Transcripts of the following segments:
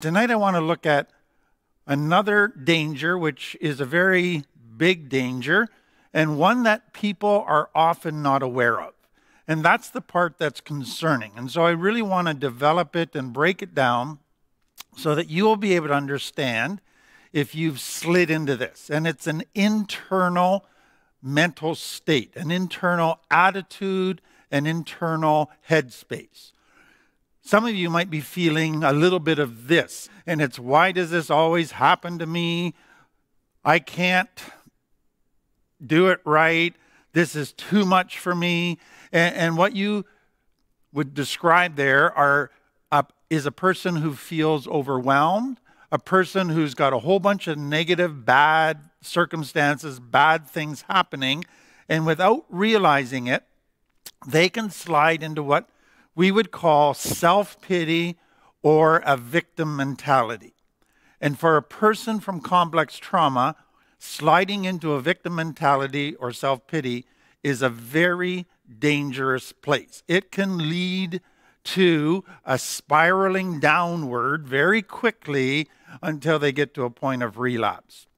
Tonight I want to look at another danger, which is a very big danger, and one that people are often not aware of. And that's the part that's concerning. And so I really want to develop it and break it down so that you will be able to understand if you've slid into this. And it's an internal mental state, an internal attitude, an internal headspace. Some of you might be feeling a little bit of this, and it's, why does this always happen to me? I can't do it right. This is too much for me. And what you would describe there is a person who feels overwhelmed, a person who's got a whole bunch of negative, bad circumstances, bad things happening, and without realizing it, they can slide into what we would call self-pity or a victim mentality. And for a person from complex trauma, sliding into a victim mentality or self-pity is a very dangerous place. It can lead to a spiraling downward very quickly until they get to a point of relapse.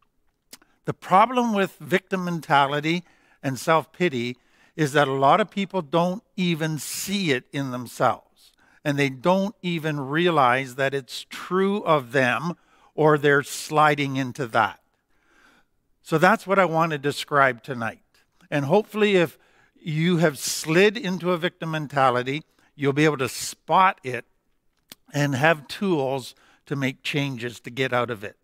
The problem with victim mentality and self-pity is that a lot of people don't even see it in themselves, and they don't even realize that it's true of them, or they're sliding into that. So that's what I want to describe tonight. And hopefully if you have slid into a victim mentality, you'll be able to spot it and have tools to make changes to get out of it.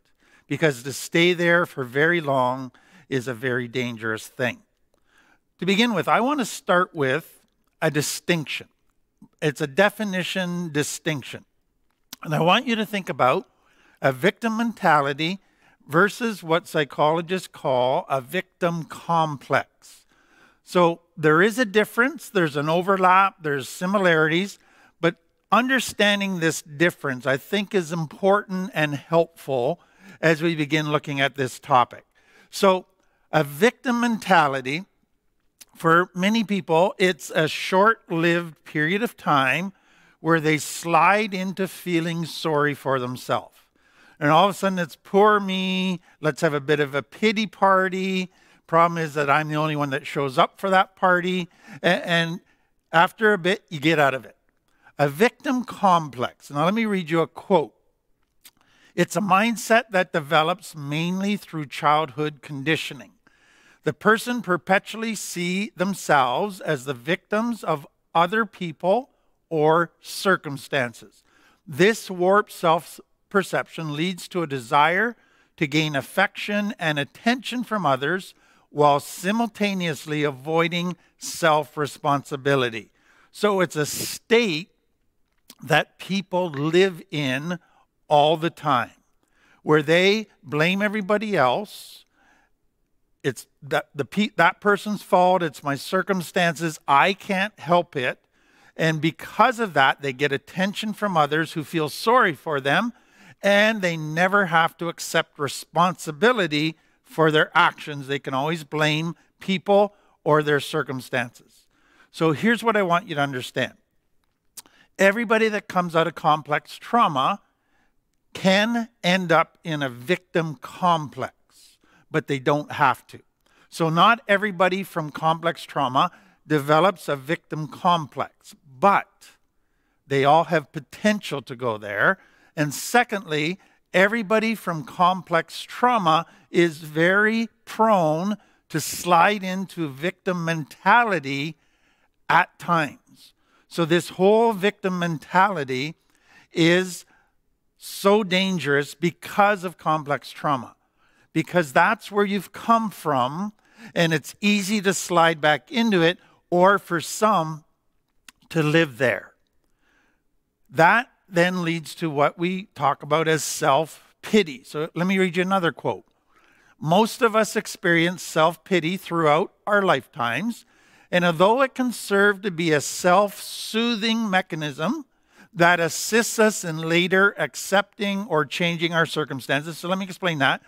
Because to stay there for very long is a very dangerous thing. To begin with, I want to start with a distinction. It's a definition distinction. And I want you to think about a victim mentality versus what psychologists call a victim complex. So there is a difference, there's an overlap, there's similarities, but understanding this difference I think is important and helpful as we begin looking at this topic. So a victim mentality, for many people, it's a short-lived period of time where they slide into feeling sorry for themselves. And all of a sudden, it's poor me, let's have a bit of a pity party. Problem is that I'm the only one that shows up for that party. And after a bit, you get out of it. A victim complex. Now, let me read you a quote. It's a mindset that develops mainly through childhood conditioning. The person perpetually see themselves as the victims of other people or circumstances. This warped self-perception leads to a desire to gain affection and attention from others while simultaneously avoiding self-responsibility. So it's a state that people live in all the time, where they blame everybody else. It's that person's fault. It's my circumstances. I can't help it. And because of that, they get attention from others who feel sorry for them, and they never have to accept responsibility for their actions. They can always blame people or their circumstances. So here's what I want you to understand. Everybody that comes out of complex trauma can end up in a victim complex, but they don't have to. So not everybody from complex trauma develops a victim complex, but they all have potential to go there. And secondly, everybody from complex trauma is very prone to slide into victim mentality at times. So this whole victim mentality is so dangerous because of complex trauma. Because that's where you've come from, and it's easy to slide back into it, or for some to live there. That then leads to what we talk about as self-pity. So let me read you another quote. Most of us experience self-pity throughout our lifetimes, and although it can serve to be a self-soothing mechanism that assists us in later accepting or changing our circumstances. So let me explain that.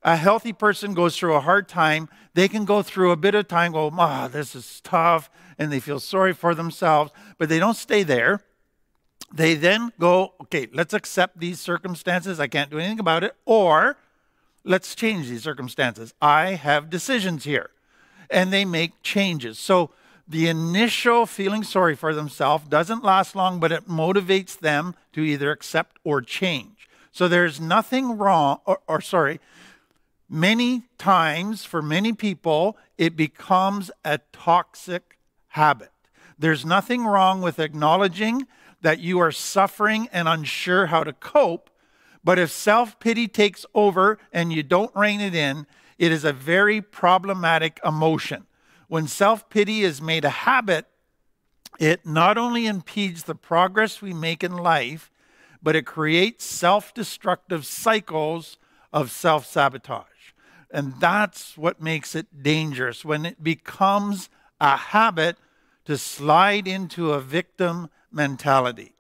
A healthy person goes through a hard time. They can go through a bit of time, go, this is tough, and they feel sorry for themselves, but they don't stay there. They then go, okay, let's accept these circumstances. I can't do anything about it. Or let's change these circumstances. I have decisions here. And they make changes. So the initial feeling sorry for themselves doesn't last long, but it motivates them to either accept or change. So there's nothing wrong, many times for many people, it becomes a toxic habit. There's nothing wrong with acknowledging that you are suffering and unsure how to cope, but if self-pity takes over and you don't rein it in, it is a very problematic emotion. When self-pity is made a habit, it not only impedes the progress we make in life, but it creates self-destructive cycles of self-sabotage. And that's what makes it dangerous, when it becomes a habit to slide into a victim mentality.